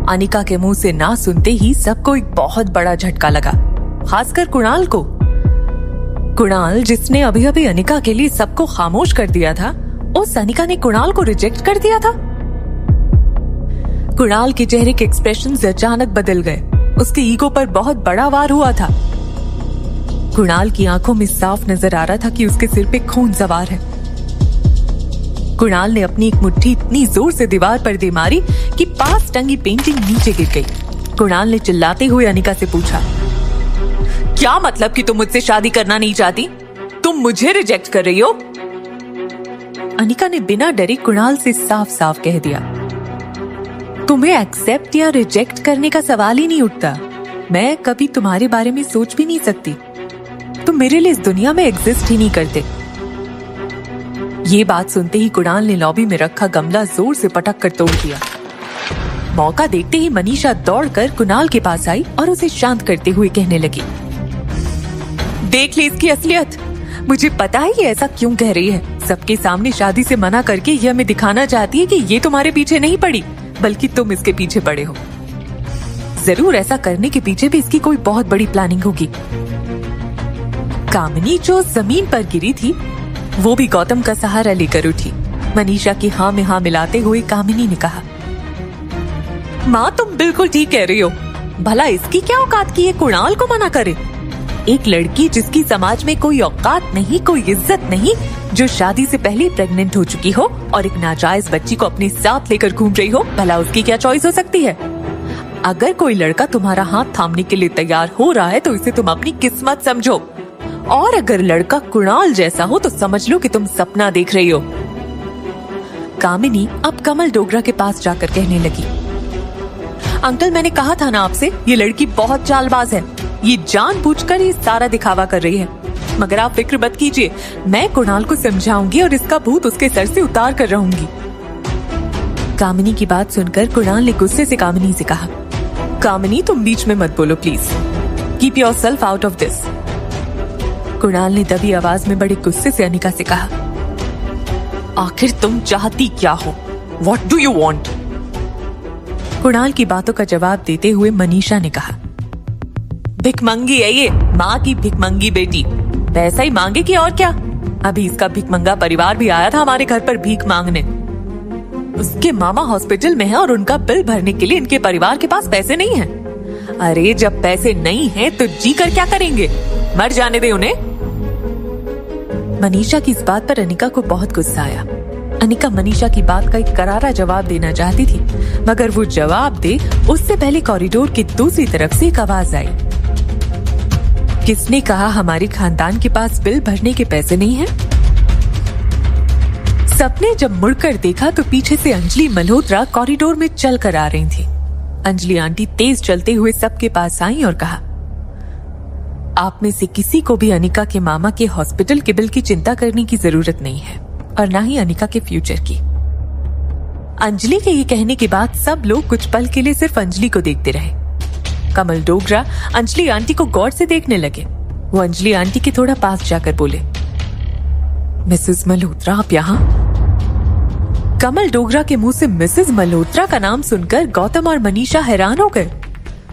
अनिका के मुंह से ना सुनते ही सबको एक बहुत बड़ा झटका लगा, खासकर कुणाल को। कुणाल, जिसने अभी अभी अनिका के लिए सबको खामोश कर दिया था, उस अनिका ने कुणाल को रिजेक्ट कर दिया था। कुणाल के चेहरे के एक्सप्रेशंस अचानक बदल गए। उसके ईगो पर बहुत बड़ा वार हुआ था। कुणाल की आंखों में साफ नजर आ रहा था कि उसके सिर पे खून सवार है। कुणाल ने अपनी एक मुट्ठी इतनी जोर से दीवार पर दे मारी कि पास टंगी पेंटिंग नीचे गिर गई। कुणाल ने चिल्लाते हुए अनिका से पूछा, क्या मतलब कि तुम मुझसे शादी करना नहीं चाहती? तुम मुझे रिजेक्ट कर रही हो? अनिका ने बिना डरे कुणाल से साफ साफ कह दिया, तुम्हें एक्सेप्ट या रिजेक्ट करने का सवाल ही नहीं उठता। मैं कभी तुम्हारे बारे में सोच भी नहीं सकती। तुम मेरे लिए इस दुनिया में एग्जिस्ट ही नहीं करते। ये बात सुनते ही कुणाल ने लॉबी में रखा गमला जोर से पटक कर तोड़ दिया। मौका देखते ही मनीषा दौड़कर कुणाल के पास आई और उसे शांत करते हुए कहने लगी, देख ले इसकी असलियत। मुझे पता है ये ऐसा क्यों कह रही है। सबके सामने शादी से मना करके ये हमें दिखाना चाहती है कि ये तुम्हारे पीछे नहीं पड़ी, बल्कि तुम इसके पीछे पड़े हो। जरूर ऐसा करने के पीछे भी इसकी कोई बहुत बड़ी प्लानिंग होगी। कामिनी जो जमीन पर गिरी थी, वो भी गौतम का सहारा लेकर उठी। मनीषा की हाँ में हाँ मिलाते हुए कामिनी ने कहा, माँ तुम बिल्कुल ठीक कह रही हो। भला इसकी क्या औकात की है कुणाल को मना करे? एक लड़की जिसकी समाज में कोई औकात नहीं, कोई इज्जत नहीं, जो शादी से पहले प्रेग्नेंट हो चुकी हो और एक नाजायज बच्ची को अपने साथ लेकर घूम रही हो, भला उसकी क्या चॉइस हो सकती है? अगर कोई लड़का तुम्हारा हाथ थामने के लिए तैयार हो रहा है तो इसे तुम अपनी किस्मत समझो, और अगर लड़का कुणाल जैसा हो तो समझ लो कि तुम सपना देख रही हो। कामिनी अब कमल डोगरा के पास जाकर कहने लगी, अंकल मैंने कहा था ना आपसे, ये लड़की बहुत चालबाज है। ये जानबूझकर ये सारा दिखावा कर रही है। मगर आप फिक्र मत कीजिए, मैं कुणाल को समझाऊंगी और इसका भूत उसके सर से उतार कर रहूंगी। कामिनी की बात सुनकर कुणाल ने गुस्से से कामिनी से कहा, कामिनी तुम बीच में मत बोलो please. Keep yourself out of this. Kunal ने दबी आवाज में बड़े गुस्से से अनिका से कहा, आखिर तुम चाहती क्या हो? What do you want? Kunal की बातों का जवाब देते हुए मनीषा ने कहा, भिखमंगी है ये, माँ की भिखमंगी बेटी। पैसा ही मांगेगी और क्या। अभी इसका भिखमंगा परिवार भी आया था हमारे घर पर भीख मांगने। उसके मामा हॉस्पिटल में है और उनका बिल भरने के लिए इनके परिवार के पास पैसे नहीं हैं। अरे जब पैसे नहीं हैं तो जी कर क्या करेंगे? मर जाने दे उन्हें। मनीषा की इस बात पर अनिका को बहुत गुस्सा आया। अनिका मनीषा की बात का एक करारा जवाब देना चाहती थी, मगर वो जवाब दे उससे पहले कॉरिडोर की दूसरी तरफ से एक आवाज आई, किसने कहा हमारे खानदान के पास बिल भरने के पैसे नहीं हैं? सबने जब मुड़कर देखा तो पीछे से अंजलि मल्होत्रा कॉरिडोर में चल कर आ रही थी। अंजलि आंटी तेज चलते हुए सबके पास आई और कहा, आप में से किसी को भी अनिका के मामा के हॉस्पिटल के बिल की चिंता करने की जरूरत नहीं है, और ना ही अनिका के फ्यूचर की। अंजलि के ये कहने के बाद सब लोग कुछ पल के लिए सिर्फ अंजलि को देखते रहे। कमल डोगरा अंजलि आंटी को गौर से देखने लगे। वो अंजलि आंटी के थोड़ा पास जाकर बोले, मिसेस मल्होत्रा आप यहाँ? कमल डोगरा के मुंह से मिसेस मल्होत्रा का नाम सुनकर गौतम और मनीषा हैरान हो गए।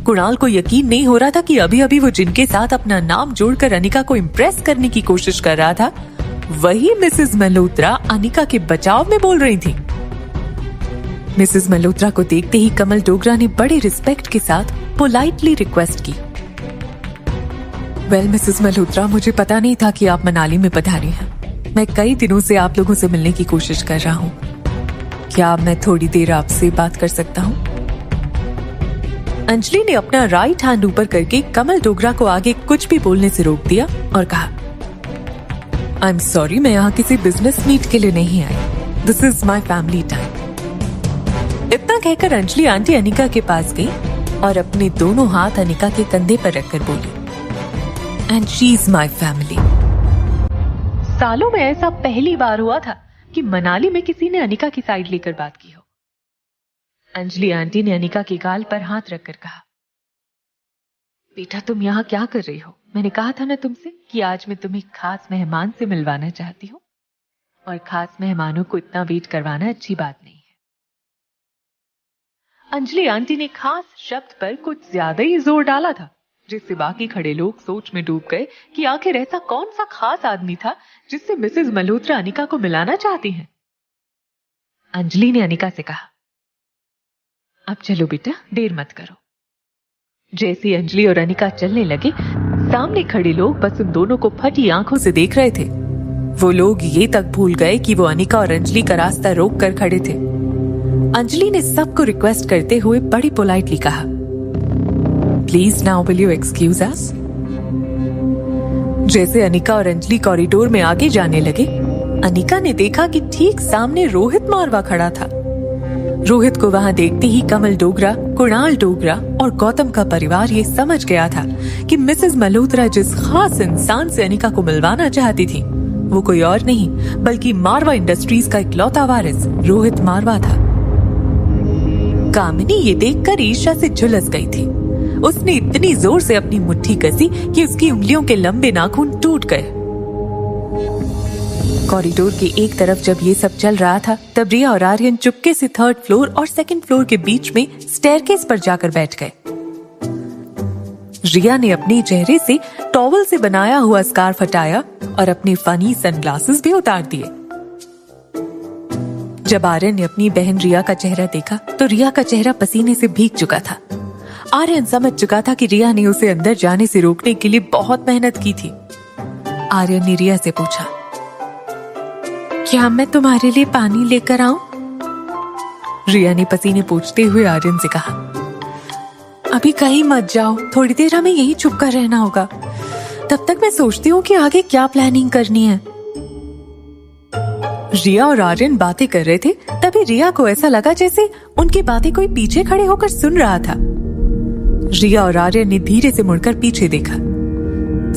कुणाल को यकीन नहीं हो रहा था कि अभी अभी वो जिनके साथ अपना नाम जोड़कर अनिका को इम्प्रेस करने की कोशिश कर रहा था, वही मिसेस मल्होत्रा अनिका के बचाव में बोल रही थी। मिसेस मल्होत्रा को देखते ही कमल डोगरा ने बड़े रिस्पेक्ट के साथ पोलाइटली रिक्वेस्ट की, वेल मिसेस मल्होत्रा, मुझे पता नहीं था कि आप मनाली में पधारी हैं। मैं कई दिनों से आप लोगों से मिलने की कोशिश कर रहा हूँ। क्या मैं थोड़ी देर आपसे बात कर सकता हूँ? अंजलि ने अपना राइट हैंड ऊपर करके कमल डोगरा को आगे कुछ भी बोलने से रोक दिया और कहा, आई एम सॉरी, मैं यहाँ किसी बिजनेस मीट के लिए नहीं आई। This is my family time. इतना कहकर अंजलि आंटी अनिका के पास गई और अपने दोनों हाथ अनिका के कंधे पर रखकर बोली, and she is my family. सालों में ऐसा पहली बार हुआ था कि मनाली में किसी ने अनिका की साइड लेकर बात की हो। अंजलि आंटी ने अनिका के गाल पर हाथ रखकर कहा, बेटा तुम यहाँ क्या कर रही हो? मैंने कहा था ना तुमसे कि आज मैं तुम्हें खास मेहमान से मिलवाना चाहती हूँ, और खास मेहमानों को इतना वेट करवाना अच्छी बात नहीं है। अंजलि आंटी ने खास शब्द पर कुछ ज्यादा ही जोर डाला था, जिससे बाकी खड़े लोग सोच में डूब गए कि आखिर ऐसा कौन सा खास आदमी था जिससे मिसेस मल्होत्रा अनिका को मिलाना चाहती हैं। अंजलि ने अनिका से कहा, अब चलो बेटा, देर मत करो। जैसे अंजलि और अनिका चलने लगे, सामने खड़े लोग बस उन दोनों को फटी आंखों से देख रहे थे। वो लोग ये तक भूल गए कि वो अनिका और अंजलि का रास्ता रोक कर खड़े थे। अंजलि ने सबको रिक्वेस्ट करते हुए बड़ी पोलाइटली कहा, please now will you excuse अस। जैसे अनिका और अंजलि कॉरिडोर में आगे जाने लगे, अनिका ने देखा कि ठीक सामने रोहित मारवा खड़ा था। रोहित को वहां देखते ही कमल डोगरा, कुणाल डोगरा और गौतम का परिवार ये समझ गया था कि मिसेस मल्होत्रा जिस खास इंसान से अनिका को मिलवाना चाहती थी, वो कोई और नहीं बल्कि मारवा इंडस्ट्रीज का इकलौता वारिस रोहित मारवा था। कामिनी ये देखकर ईर्ष्या से झुलस गई थी। उसने इतनी जोर से अपनी मुट्ठी कसी कि उसकी उंगलियों के लंबे नाखून टूट गए। कॉरिडोर के एक तरफ जब ये सब चल रहा था, तब रिया और आर्यन चुपके से 3rd फ्लोर और 2nd फ्लोर के बीच में स्टेयरकेस पर जाकर बैठ गए। रिया ने अपने चेहरे से टॉवल से बनाया हुआ स्कार्फ हटाया और अपने फनी सनग्लासेस भी उतार दिए। जब आर्यन ने अपनी बहन रिया का चेहरा देखा, तो रिया का चेहरा पसीने से भीग चुका था। आर्यन समझ चुका था कि रिया ने उसे अंदर जाने से रोकने के लिए बहुत मेहनत की थी। आर्यन ने रिया से पूछा, क्या मैं तुम्हारे लिए पानी लेकर आऊं? रिया ने पसीने पोंछते हुए आर्यन से कहा, अभी कहीं मत जाओ, थोड़ी देर हमें यहीं छुप कर रहना होगा। तब तक मैं सोचती हूँ कि आगे क्या प्लानिंग करनी है। रिया और आर्यन बातें कर रहे थे, तभी रिया को ऐसा लगा जैसे उनकी बातें कोई पीछे खड़े होकर सुन रहा था। रिया और आर्यन ने धीरे से मुड़कर पीछे देखा।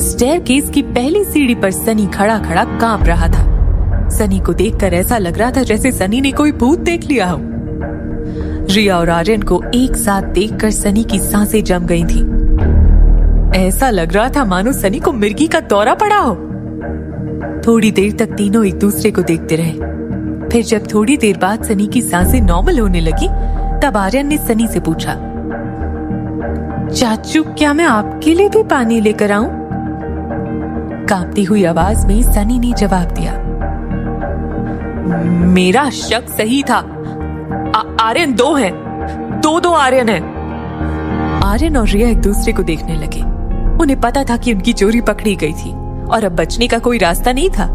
स्टेयरकेस की पहली सीढ़ी पर सनी खड़ा खड़ा कांप रहा था। सनी को देखकर ऐसा लग रहा था जैसे सनी ने कोई भूत देख लिया हो। रिया और आर्यन को एक साथ देखकर सनी की सांसें जम गई थी। ऐसा लग रहा था मानो सनी को मिर्गी का दौरा पड़ा हो। थोड़ी देर तक तीनों एक दूसरे को देखते रहे। फिर जब थोड़ी देर बाद सनी की सांसें नॉर्मल होने लगी, तब आर्यन ने सनी से पूछा, चाचू क्या मैं आपके लिए भी पानी लेकर आऊं? कांपती हुई आवाज में सनी ने जवाब दिया, मेरा शक सही था, आर्यन 2 हैं, 2 आर्यन हैं। आर्यन और रिया एक दूसरे को देखने लगे। उन्हें पता था कि उनकी चोरी पकड़ी गई थी और अब बचने का कोई रास्ता नहीं था।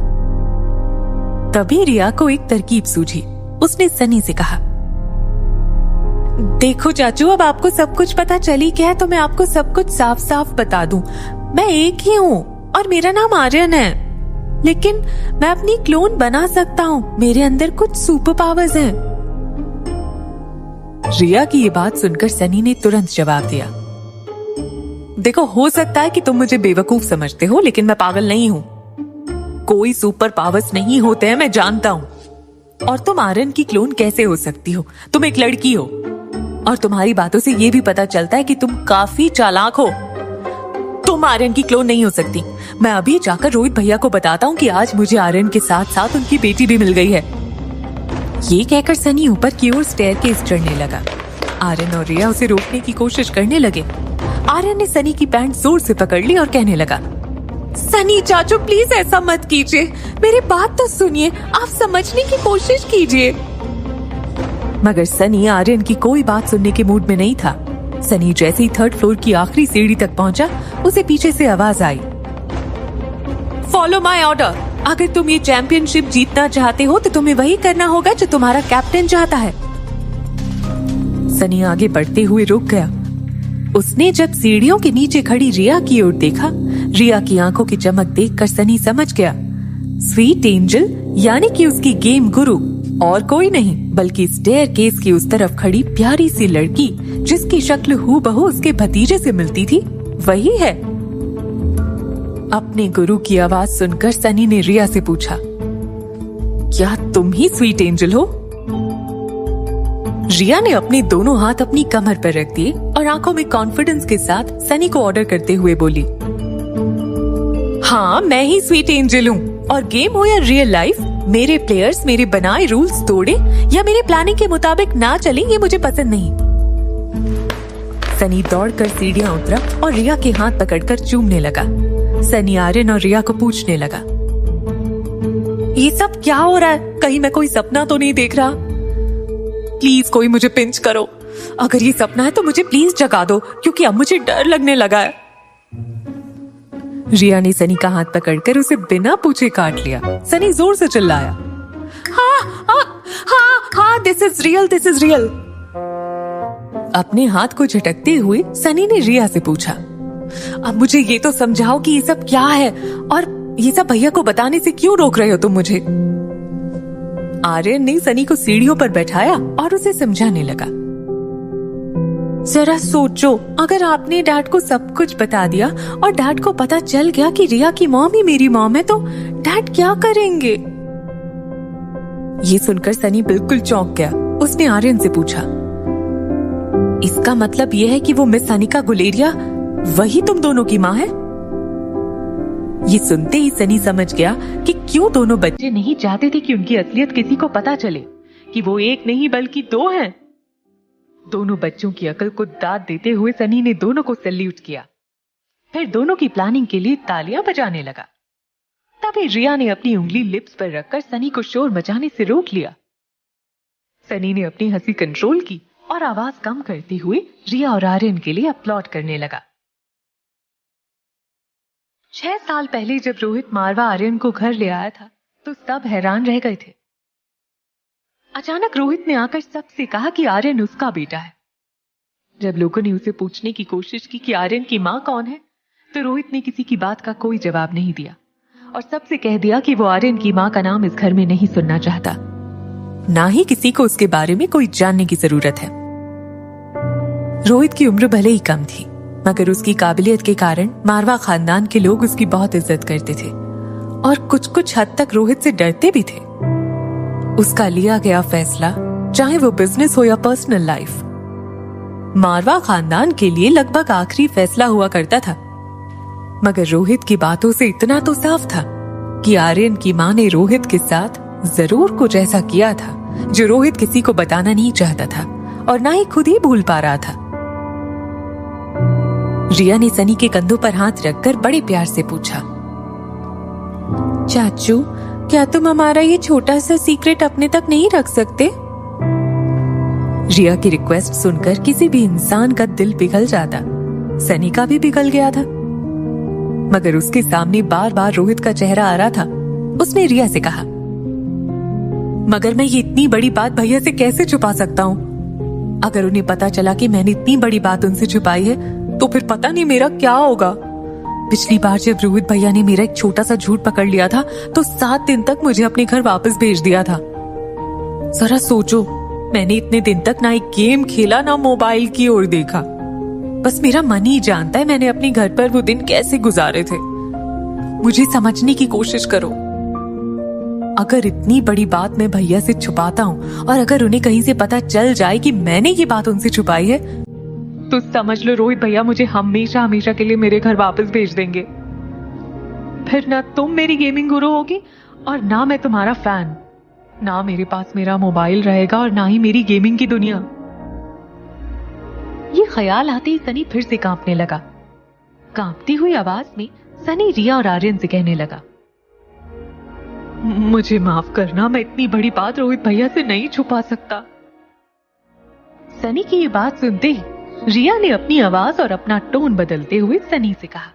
तभी रिया को एक तरकीब सूझी। उसने सनी से कहा, देखो चाचू, अब आपको सब कुछ पता चली गया है, तो मैं आपको सब कुछ साफ साफ बता दूं। मैं एक ही हूँ और मेरा नाम आर्यन है, लेकिन मैं अपनी क्लोन बना सकता हूँ। मेरे अंदर कुछ सुपर पावर्स हैं। रिया की ये बात सुनकर सनी ने तुरंत जवाब दिया, देखो, हो सकता है कि तुम मुझे बेवकूफ समझते हो, लेकिन मैं पागल नहीं हूँ। कोई सुपर पावर्स नहीं होते हैं, मैं जानता हूँ। और तुम आर्यन की क्लोन कैसे हो सकती हो? तुम एक लड़की हो और तुम्हारी बातों से ये भी पता चलता है कि तुम काफी चालाक हो। तुम आर्यन की क्लोन नहीं हो सकती। मैं अभी जाकर रोहित भैया को बताता हूँ कि आज मुझे आर्यन के साथ साथ उनकी बेटी भी मिल गई है। ये कहकर सनी ऊपर की ओर स्टेयरकेस चढ़ने लगा। आर्यन और रिया उसे रोकने की कोशिश करने लगे। आर्यन ने सनी की पैंट जोर से पकड़ ली और कहने लगा, सनी चाचू प्लीज ऐसा मत कीजिए, मेरी बात तो सुनिए, आप समझने की कोशिश कीजिए। मगर सनी आर्यन की कोई बात सुनने के मूड में नहीं था। सनी जैसे ही 3rd फ्लोर की आखिरी सीढ़ी तक पहुंचा, उसे पीछे से आवाज आई, फॉलो माई ऑर्डर। अगर तुम ये चैंपियनशिप जीतना चाहते हो तो तुम्हें वही करना होगा जो तुम्हारा कैप्टन चाहता है। सनी आगे बढ़ते हुए रुक गया। उसने जब सीढ़ियों के नीचे खड़ी रिया की ओर देखा, रिया की आंखों की चमक देखकर सनी समझ गया, स्वीट एंजल यानी कि उसकी गेम गुरु और कोई नहीं बल्कि स्टेयरकेस की उस तरफ खड़ी प्यारी सी लड़की, जिसकी शक्ल हूबहू उसके भतीजे से मिलती थी, वही है। अपने गुरु की आवाज सुनकर सनी ने रिया से पूछा, क्या तुम ही स्वीट एंजल हो? रिया ने अपने दोनों हाथ अपनी कमर पर रख दिए और आंखों में कॉन्फिडेंस के साथ सनी को ऑर्डर करते हुए बोली, हाँ मैं ही स्वीट एंजल हूँ, और गेम हो या रियल लाइफ, मेरे प्लेयर्स मेरे बनाए रूल्स तोड़े या मेरे प्लानिंग के मुताबिक ना चले, ये मुझे पसंद नहीं। सनी दौड़कर सीढ़ियां उतरा और रिया के हाथ पकड़कर चूमने लगा। सनी आर्यन और रिया को पूछने लगा, ये सब क्या हो रहा है? कहीं मैं कोई सपना तो नहीं देख रहा? प्लीज कोई मुझे पिंच करो। अगर ये सपना है तो मुझे प्लीज जगा दो, क्योंकि अब मुझे डर लगने लगा है। रिया ने सनी का हाथ पकड़कर उसे बिना पूछे काट लिया। सनी जोर से चिल्लाया, हाँ हाँ हाँ हाँ, this is real, this is real. अपने हाथ को झटकते हुए सनी ने रिया से पूछा, अब मुझे ये तो समझाओ कि ये सब क्या है, और ये सब भैया को बताने से क्यों रोक रहे हो तुम मुझे? आर्यन ने सनी को सीढ़ियों पर बैठाया और उसे समझाने लगा, जरा सोचो, अगर आपने डैड को सब कुछ बता दिया और डैड को पता चल गया कि रिया की मॉम ही मेरी मॉम है, तो डैड क्या करेंगे? ये सुनकर सनी बिल्कुल चौंक गया। उसने आर्यन से पूछा, इसका मतलब यह है कि वो मिस अनिका गुलेरिया वही तुम दोनों की माँ है? ये सुनते ही सनी समझ गया कि क्यों दोनों बच्चे नहीं चाहते थे कि उनकी असलियत किसी को पता चले, कि वो एक नहीं बल्कि दो हैं। दोनों बच्चों की अकल को दाद देते हुए सनी ने दोनों को सैल्यूट किया, फिर दोनों की प्लानिंग के लिए तालियां बजाने लगा। तभी रिया ने अपनी उंगली लिप्स पर रखकर सनी को शोर मचाने से रोक लिया। सनी ने अपनी हंसी कंट्रोल की और आवाज कम करते हुए रिया और आर्यन के लिए अपलॉड करने लगा। 6 साल पहले जब रोहित मारवा आर्यन को घर ले आया था तो सब हैरान रह गए थे। अचानक रोहित ने आकर सबसे कहा कि आर्यन उसका बेटा है। जब लोगों ने उसे पूछने की कोशिश की कि आर्यन की मां कौन है, तो रोहित ने किसी की बात का कोई जवाब नहीं दिया और सबसे कह दिया कि वो आर्यन की मां का नाम इस घर में नहीं सुनना चाहता, ना ही किसी को उसके बारे में कोई जानने की जरूरत है। रोहित की उम्र भले ही कम थी, मगर उसकी काबिलियत के कारण मारवा खानदान के लोग उसकी बहुत इज्जत करते थे और कुछ हद तक रोहित से डरते भी थे। उसका लिया गया फैसला, चाहे वो बिजनेस हो या पर्सनल लाइफ, मारवा खानदान के लिए लगभग आखिरी फैसला हुआ करता था। मगर रोहित की बातों से इतना तो साफ था कि आर्यन की मां ने रोहित के साथ जरूर कुछ ऐसा किया था जो रोहित किसी को बताना नहीं चाहता था और ना ही खुद ही भूल पा रहा था। रिया ने सनी के कंधों पर हाथ रखकर बड़े प्यार से पूछा, चाचू, क्या तुम हमारा ये छोटा सा सीक्रेट अपने तक नहीं रख सकते? रिया की रिक्वेस्ट सुनकर किसी भी इंसान का दिल पिघल जाता। सनी का भी पिघल गया था, मगर उसके सामने बार बार रोहित का चेहरा आ रहा था। उसने रिया से कहा, मगर मैं ये इतनी बड़ी बात भैया से कैसे छुपा सकता हूँ? अगर उन्हें पता चला कि मैंने इतनी बड़ी बात उनसे छुपाई है तो फिर पता नहीं मेरा क्या होगा। पिछली बार जब रोहित भैया ने मेरा एक छोटा सा झूठ पकड़ लिया था तो 7 दिन तक मुझे अपने घर वापस भेज दिया था। जरा सोचो, मैंने इतने दिन तक ना एक गेम खेला ना मोबाइल की ओर देखा। बस मेरा मन ही जानता है मैंने अपने घर पर वो दिन कैसे गुजारे थे। मुझे समझने की कोशिश करो। अगर इतनी बड़ी बात मैं भैया से छुपाता हूँ और अगर उन्हें कहीं से पता चल जाए कि मैंने ये बात उनसे छुपाई है, तो समझ लो रोहित भैया मुझे हमेशा हमेशा के लिए मेरे घर वापस भेज देंगे। फिर ना तुम मेरी गेमिंग गुरु होगी और ना मैं तुम्हारा फैन, ना मेरे पास मेरा मोबाइल रहेगा और ना ही मेरी गेमिंग की दुनिया। ये ख्याल आते ही सनी फिर से कांपने लगा। कांपती हुई आवाज में सनी रिया और आर्यन से कहने लगा, मुझे माफ करना, मैं इतनी बड़ी बात रोहित भैया से नहीं छुपा सकता। सनी की ये बात सुनते ही रिया ने अपनी आवाज और अपना टोन बदलते हुए सनी से कहा,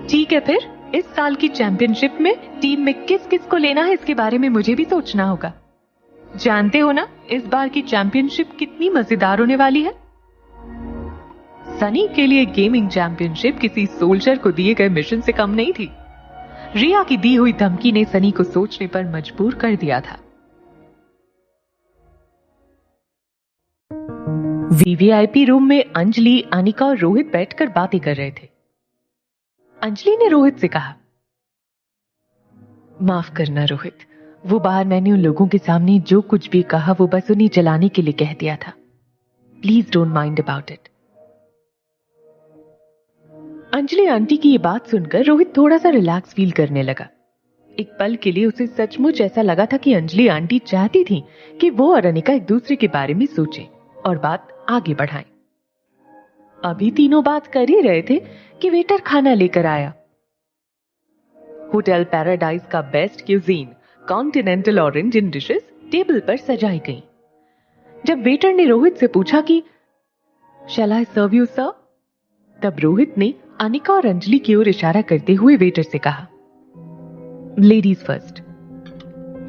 ठीक है, फिर इस साल की चैंपियनशिप में टीम में किस किस को लेना है इसके बारे में मुझे भी सोचना होगा। जानते हो ना इस बार की चैंपियनशिप कितनी मजेदार होने वाली है। सनी के लिए गेमिंग चैंपियनशिप किसी सोल्जर को दिए गए मिशन से कम नहीं थी। रिया की दी हुई धमकी ने सनी को सोचने पर मजबूर कर दिया था। वीवीआईपी रूम में अंजलि, अनिका और रोहित बैठकर बातें कर रहे थे। अंजलि ने रोहित से कहा, माफ करना रोहित, वो बाहर मैंने उन लोगों के सामने जो कुछ भी कहा वो बस उन्हें जलाने के लिए कह दिया था। Please don't mind about it. Anjali aunty की ये बात सुनकर रोहित थोड़ा सा रिलैक्स फील करने लगा। एक पल के लिए उसे सचमुच ऐसा लगा था कि अंजलि आंटी चाहती थी कि वो और अनिका एक दूसरे के बारे में सोचें और बात आगे बढ़ाएं। अभी तीनों बात कर ही रहे थे कि वेटर खाना लेकर आया। होटल पैराडाइज का बेस्ट क्यूजीन कॉन्टिनेंटल और इंडियन डिशेस टेबल पर सजाई गईं। जब वेटर ने रोहित से पूछा कि शैल आई सर्व यू सर, तब रोहित ने अनिका और अंजलि की ओर इशारा करते हुए वेटर से कहा, लेडीज फर्स्ट।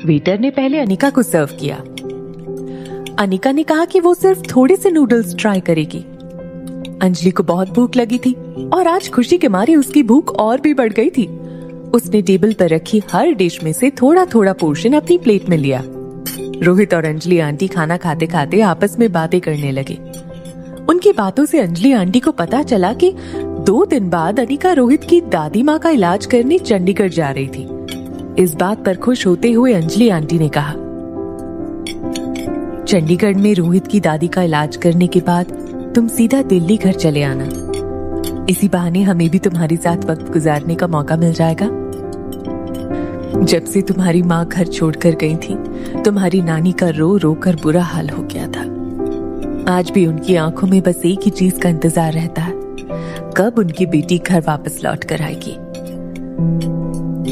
वेटर ने पहले अनिका को सर्व किया। अनिका ने कहा कि वो सिर्फ थोड़े से नूडल्स ट्राई करेगी। अंजलि को बहुत भूख लगी थी और आज खुशी के मारे उसकी भूख और भी बढ़ गई थी। उसने टेबल पर रखी हर डिश में से थोड़ा थोड़ा पोर्शन अपनी प्लेट में लिया। रोहित और अंजलि आंटी खाना खाते खाते आपस में बातें करने लगे। उनकी बातों से अंजलि आंटी को पता चला कि 2 दिन बाद अनिका रोहित की दादी माँ का इलाज करने चंडीगढ़ जा रही थी। इस बात पर खुश होते हुए अंजलि आंटी ने कहा, चंडीगढ़ में रोहित की दादी का इलाज करने के बाद तुम सीधा दिल्ली घर चले आना। इसी बहाने हमें भी तुम्हारे साथ वक्त गुजारने का मौका मिल जाएगा। जब से तुम्हारी माँ घर छोड़कर गई थी, तुम्हारी नानी का रो रो कर बुरा हाल हो गया था। आज भी उनकी आंखों में बस एक ही चीज का इंतजार रहता है, कब उनकी बेटी घर वापस लौट कर आएगी।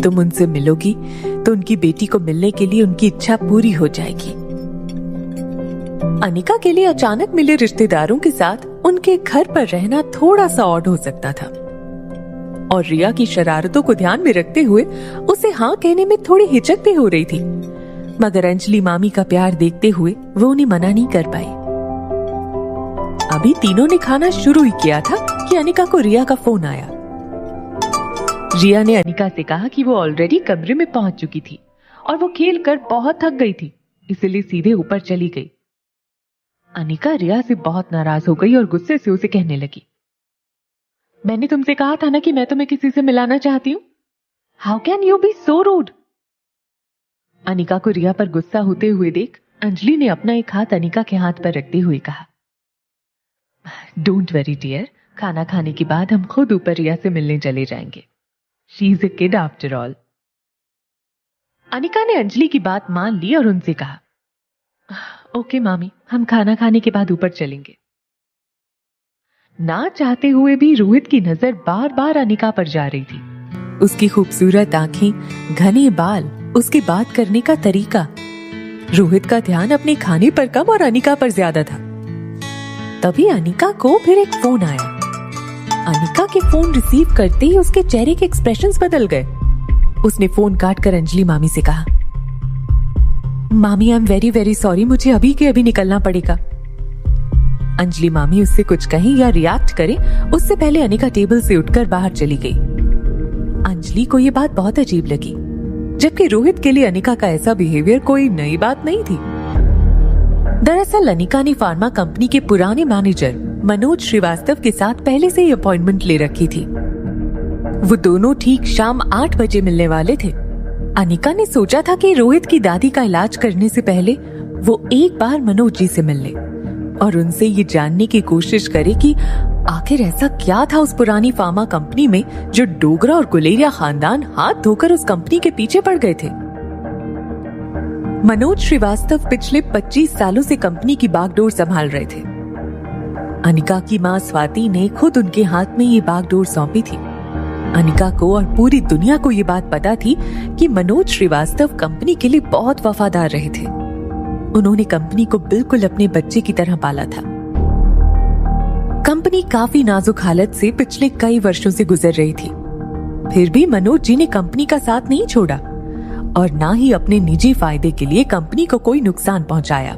तुम उनसे मिलोगी तो उनकी बेटी को मिलने के लिए उनकी इच्छा पूरी हो जाएगी। अनिका के लिए अचानक मिले रिश्तेदारों के साथ उनके घर पर रहना थोड़ा सा ऑड हो सकता था और रिया की शरारतों को ध्यान में रखते हुए उसे हाँ कहने में थोड़ी हिचक भी हो रही थी। मगर अंजलि मामी का प्यार देखते हुए वो उन्हें मना नहीं कर पाई। अभी तीनों ने खाना शुरू ही किया था कि अनिका को रिया का फोन आया। रिया ने अनिका से कहा कि वो ऑलरेडी कमरे में पहुंच चुकी थी और वो खेल कर बहुत थक गई थी, इसलिए सीधे ऊपर चली गई। अनिका रिया से बहुत नाराज हो गई और गुस्से से उसे कहने लगी, मैंने तुमसे कहा था ना कि मैं तुम्हें किसी से मिलाना चाहती हूँ। How can you be so rude. Anika को रिया पर गुस्सा होते हुए देख अंजलि ने अपना एक हाथ अनिका के हाथ पर रखते हुए कहा, डोंट वरी डियर, खाना खाने के बाद हम खुद ऊपर रिया से मिलने चले जाएंगे। She is a kid after all. Anika ने अंजलि की बात मान ली और उनसे कहा, ओके मामी, हम खाना खाने के बाद ऊपर चलेंगे। ना चाहते हुए भी रोहित की नजर बार बार अनिका पर जा रही थी। उसकी खूबसूरत आंखें, घने बाल, उसके बात करने का तरीका। रोहित का ध्यान अपने खाने पर कम और अनिका पर ज्यादा था। तभी अनिका को फिर एक फोन आया। अनिका के फोन रिसीव करते ही उसके चेहरे के एक्सप्रेशंस बदल गए। उसने फोन काटकर अंजलि मामी से कहा, मामी I am very very sorry, मुझे अभी के अभी निकलना पड़ेगा। अंजलि मामी उससे कुछ कहे या रिएक्ट करे उससे पहले अनिका टेबल से उठकर बाहर चली गई। अंजलि को यह बात बहुत अजीब लगी, जबकि रोहित के लिए अनिका का ऐसा बिहेवियर कोई नई बात नहीं थी। दरअसल अनिका ने फार्मा कंपनी के पुराने मैनेजर मनोज श्रीवास्तव के साथ पहले से ही अपॉइंटमेंट ले रखी थी। वो दोनों ठीक शाम 8 बजे मिलने वाले थे। अनिका ने सोचा था कि रोहित की दादी का इलाज करने से पहले वो एक बार मनोज जी से मिल ले और उनसे ये जानने की कोशिश करे कि आखिर ऐसा क्या था उस पुरानी फार्मा कंपनी में जो डोगरा और गुलेरिया खानदान हाथ धोकर उस कंपनी के पीछे पड़ गए थे। मनोज श्रीवास्तव पिछले 25 सालों से कंपनी की बागडोर संभाल रहे थे। अनिका की माँ स्वाति ने खुद उनके हाथ में ये बागडोर सौंपी थी। अनिका को और पूरी दुनिया को ये बात पता थी कि मनोज श्रीवास्तव कंपनी के लिए बहुत वफादार रहे थे। उन्होंने कंपनी को बिल्कुल अपने बच्चे की तरह पाला था। कंपनी काफी नाजुक हालत से पिछले कई वर्षों से गुजर रही थी, फिर भी मनोज जी ने कंपनी का साथ नहीं छोड़ा और ना ही अपने निजी फायदे के लिए कंपनी को कोई नुकसान पहुंचाया।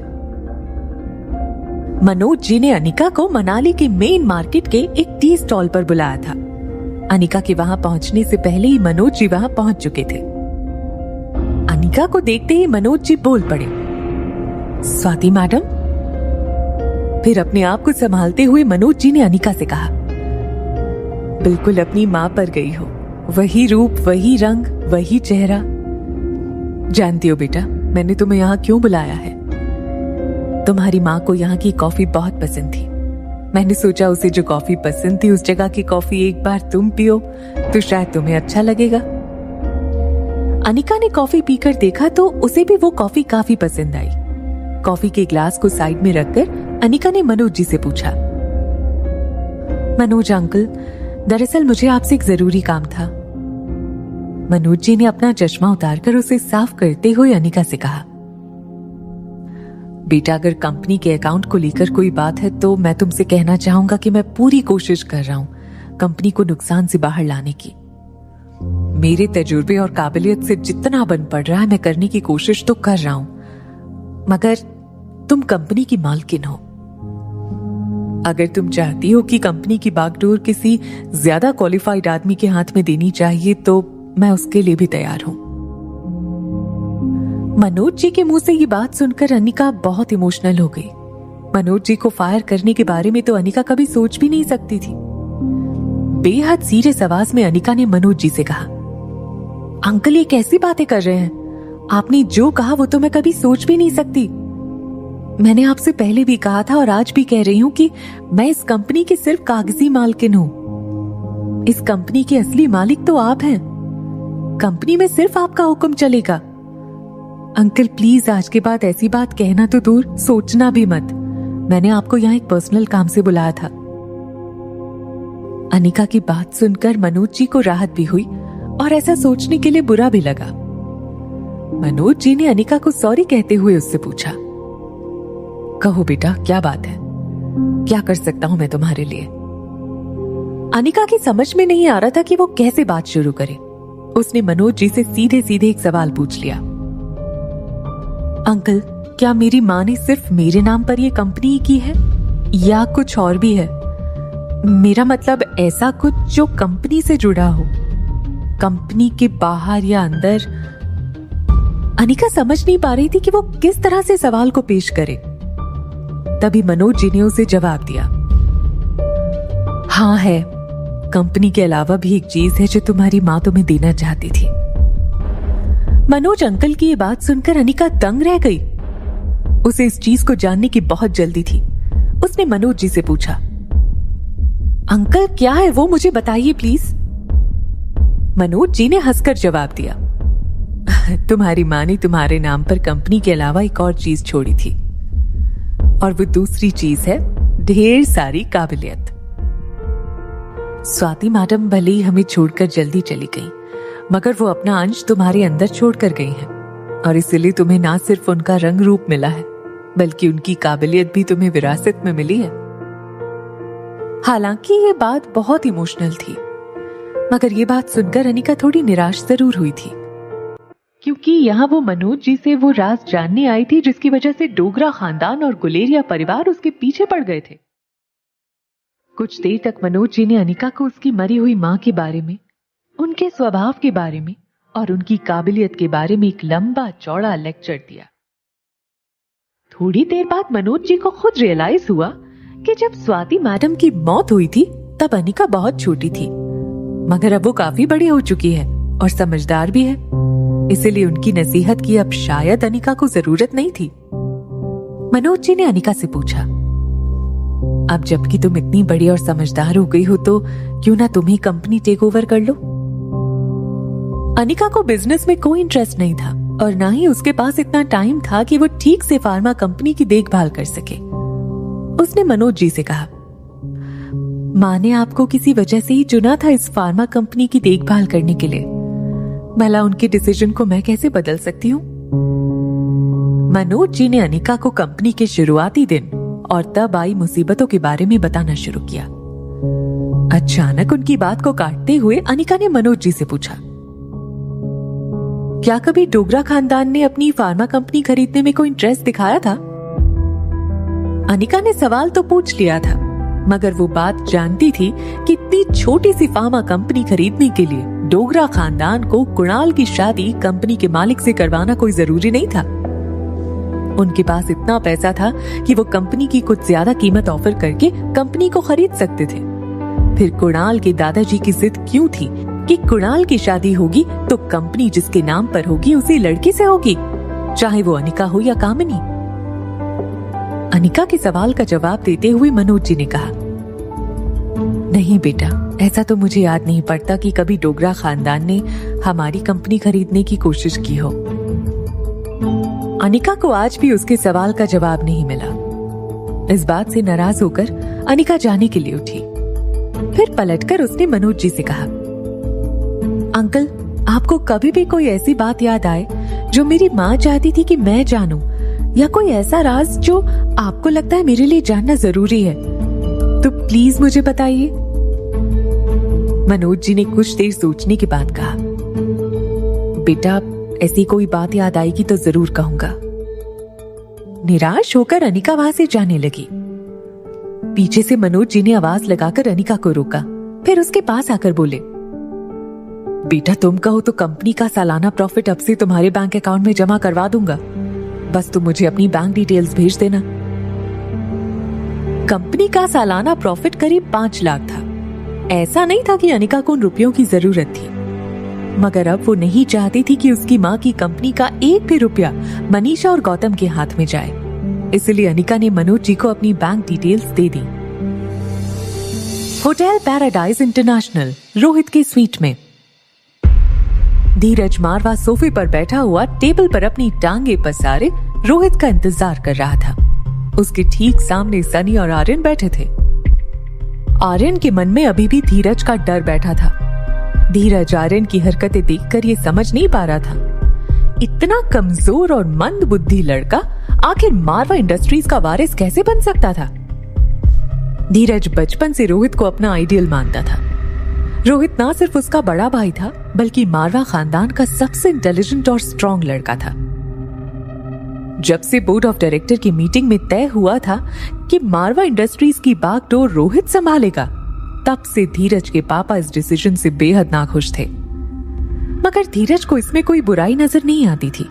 मनोज जी ने अनिका को मनाली के मेन मार्केट के एक टी स्टॉल पर बुलाया था। अनिका के वहां पहुंचने से पहले ही मनोज जी वहां पहुंच चुके थे। अनिका को देखते ही मनोज जी बोल पड़े, स्वाति मैडम। फिर अपने आप को संभालते हुए मनोज जी ने अनिका से कहा, बिल्कुल अपनी माँ पर गई हो, वही रूप, वही रंग, वही चेहरा। जानती हो बेटा, मैंने तुम्हें यहाँ क्यों बुलाया है? तुम्हारी माँ को यहाँ की कॉफी बहुत पसंद थी। मैंने सोचा उसे जो कॉफी पसंद थी उस जगह की कॉफी एक बार तुम पियो तो शायद तुम्हें अच्छा लगेगा। अनिका ने कॉफी पीकर देखा तो उसे भी वो कॉफी काफी पसंद आई। कॉफी के ग्लास को साइड में रखकर अनिका ने मनोज जी से पूछा। मनोज अंकल, दरअसल मुझे आपसे एक जरूरी काम था। मनोज जी ने अपना चश्मा उतारकर उसे साफ करते हुए अनिका से कहा, बेटा अगर कंपनी के अकाउंट को लेकर कोई बात है तो मैं तुमसे कहना चाहूंगा कि मैं पूरी कोशिश कर रहा हूं कंपनी को नुकसान से बाहर लाने की। मेरे तजुर्बे और काबिलियत से जितना बन पड़ रहा है मैं करने की कोशिश तो कर रहा हूं, मगर तुम कंपनी की मालकिन हो। अगर तुम चाहती हो कि कंपनी की बागडोर किसी ज्यादा क्वालिफाइड आदमी के हाथ में देनी चाहिए तो मैं उसके लिए भी तैयार हूं। मनोज जी के मुंह से ये बात सुनकर अनिका बहुत इमोशनल हो गई। मनोज जी को फायर करने के बारे में तो अनिका कभी सोच भी नहीं सकती थी। बेहद सीरियस आवाज में अनिका ने मनोज जी से कहा, अंकल ये कैसी बातें कर रहे हैं? आपने जो कहा वो तो मैं कभी सोच भी नहीं सकती। मैंने आपसे पहले भी कहा था और आज भी कह रही हूं कि मैं इस कंपनी की सिर्फ कागजी मालकिन हूं। इस कंपनी के असली मालिक तो आप हैं। कंपनी में सिर्फ आपका हुक्म चलेगा। अंकल प्लीज आज के बाद ऐसी बात कहना तो दूर, सोचना भी मत। मैंने आपको यहाँ एक पर्सनल काम से बुलाया था। अनिका की बात सुनकर मनोज जी को राहत भी हुई और ऐसा सोचने के लिए बुरा भी लगा। मनोज जी ने अनिका को सॉरी कहते हुए उससे पूछा, कहो बेटा क्या बात है, क्या कर सकता हूं मैं तुम्हारे लिए? अनिका की समझ में नहीं आ रहा था कि वो कैसे बात शुरू करे। उसने मनोज जी से सीधे सीधे एक सवाल पूछ लिया, अंकल क्या मेरी माँ ने सिर्फ मेरे नाम पर ये कंपनी की है या कुछ और भी है? मेरा मतलब ऐसा कुछ जो कंपनी से जुड़ा हो, कंपनी के बाहर या अंदर। अनिका समझ नहीं पा रही थी कि वो किस तरह से सवाल को पेश करे। तभी मनोज जी ने उसे जवाब दिया, हाँ है, कंपनी के अलावा भी एक चीज है जो तुम्हारी माँ तुम्हें देना चाहती थी। मनोज अंकल की ये बात सुनकर अनिका दंग रह गई। उसे इस चीज को जानने की बहुत जल्दी थी। उसने मनोज जी से पूछा, अंकल क्या है वो, मुझे बताइए प्लीज। मनोज जी ने हंसकर जवाब दिया, तुम्हारी माँ ने तुम्हारे नाम पर कंपनी के अलावा एक और चीज छोड़ी थी और वो दूसरी चीज है ढेर सारी काबिलियत। स्वाति मैडम भले ही हमें छोड़कर जल्दी चली गई, मगर वो अपना अंश तुम्हारे अंदर छोड़कर गई हैं और इसलिए तुम्हें ना सिर्फ उनका रंग रूप मिला है बल्कि उनकी काबिलियत भी तुम्हें विरासत में मिली है। हालांकि ये बात बहुत इमोशनल थी, मगर ये बात सुनकर अनिका थोड़ी निराश जरूर हुई थी, क्योंकि यहाँ वो मनोज जी से वो राज जानने आई थी जिसकी वजह से डोगरा खानदान और गुलेरिया परिवार उसके पीछे पड़ गए थे। कुछ देर तक मनोज जी ने अनिका को उसकी मरी हुई माँ के बारे में, उनके स्वभाव के बारे में और उनकी काबिलियत के बारे में एक लंबा चौड़ा लेक्चर दिया। थोड़ी देर बाद मनोज जी को खुद रियलाइज हुआ कि जब स्वाति मैडम की मौत हुई थी तब अनिका बहुत छोटी थी, मगर अब वो काफी बड़ी हो चुकी है और समझदार भी है, इसलिए उनकी नसीहत की अब शायद अनिका को जरूरत नहीं थी। मनोज जी ने अनिका से पूछा, अब जबकि तुम इतनी बड़ी और समझदार हो गई हो तो क्यों ना तुम ही कंपनी टेक ओवर कर लो? अनिका को बिजनेस में कोई इंटरेस्ट नहीं था और ना ही उसके पास इतना टाइम था कि वो ठीक से फार्मा कंपनी की देखभाल कर सके। उसने मनोज जी से कहा, माँ ने आपको किसी वजह से ही चुना था इस फार्मा कंपनी की देखभाल करने के लिए, भला उनके डिसीजन को मैं कैसे बदल सकती हूँ? मनोज जी ने अनिका को कंपनी के शुरुआती दिन और तब आई मुसीबतों के बारे में बताना शुरू किया। अचानक उनकी बात को काटते हुए अनिका ने मनोज जी से पूछा, क्या कभी डोगरा खानदान ने अपनी फार्मा कंपनी खरीदने में कोई इंटरेस्ट दिखाया था? अनिका ने सवाल तो पूछ लिया था, मगर वो बात जानती थी कि इतनी छोटी सी फार्मा कंपनी खरीदने के लिए डोगरा खानदान को कुणाल की शादी कंपनी के मालिक से करवाना कोई जरूरी नहीं था। उनके पास इतना पैसा था कि वो कंपनी की कुछ ज्यादा कीमत ऑफर करके कंपनी को खरीद सकते थे। फिर कुणाल के दादाजी की जिद क्यों थी कि कुणाल की शादी होगी तो कंपनी जिसके नाम पर होगी उसी लड़के से होगी, चाहे वो अनिका हो या कामिनी। अनिका के सवाल का जवाब देते हुए मनोज जी ने कहा, नहीं बेटा, ऐसा तो मुझे याद नहीं पड़ता कि कभी डोगरा खानदान ने हमारी कंपनी खरीदने की कोशिश की हो। अनिका को आज भी उसके सवाल का जवाब नहीं मिला। इस बात से नाराज होकर अनिका जाने के लिए उठी। फिर पलटकर उसने मनोज जी से कहा, अंकल, आपको कभी भी कोई ऐसी बात याद आए जो मेरी माँ चाहती थी कि मैं जानूं, या कोई ऐसा राज जो आपको लगता है मेरे लिए जानना जरूरी है, तो प्लीज मुझे बताइए। मनोज जी ने कुछ देर सोचने के बाद कहा, बेटा, ऐसी कोई बात याद आएगी तो जरूर कहूंगा। निराश होकर अनिका वहां से जाने लगी। पीछे से मनोज जी ने आवाज लगाकर अनिका को रोका, फिर उसके पास आकर बोले, बेटा, तुम कहो तो कंपनी का सालाना प्रॉफिट अब से तुम्हारे बैंक अकाउंट में जमा करवा दूंगा, बस तुम मुझे अपनी बैंक डिटेल्स भेज देना। कंपनी का सालाना प्रॉफिट करीब 5 लाख था। ऐसा नहीं था कि अनिका को उन रुपयों की जरूरत थी, मगर अब वो नहीं चाहती थी कि उसकी माँ की कंपनी का एक भी रुपया मनीषा और गौतम के हाथ में जाए। इसलिए अनिका ने मनोज जी को अपनी बैंक डिटेल्स दे दी। होटल पैराडाइज इंटरनेशनल रोहित की स्वीट में धीरज मारवा सोफे पर बैठा हुआ टेबल पर अपनी टांगे पसारे रोहित का इंतजार कर रहा था। उसके ठीक सामने सनी और आर्यन बैठे थे। आर्यन के मन में अभी भी धीरज का डर बैठा था। धीरज आर्यन की हरकतें देखकर ये समझ नहीं पा रहा था, इतना कमजोर और मंद बुद्धि लड़का आखिर मारवा इंडस्ट्रीज का वारिस कैसे बन सकता था। धीरज बचपन से रोहित को अपना आइडियल मानता था। रोहित ना सिर्फ उसका बड़ा भाई था, बल्कि मारवा खानदान का सबसे इंटेलिजेंट और स्ट्रॉन्ग लड़का था। जब से बोर्ड ऑफ डायरेक्टर की मीटिंग में तय हुआ था कि मारवा इंडस्ट्रीज की बागडोर रोहित संभालेगा, तब से धीरज के पापा इस डिसीजन से बेहद नाखुश थे। मगर धीरज को इसमें कोई बुराई नजर नहीं आती थी,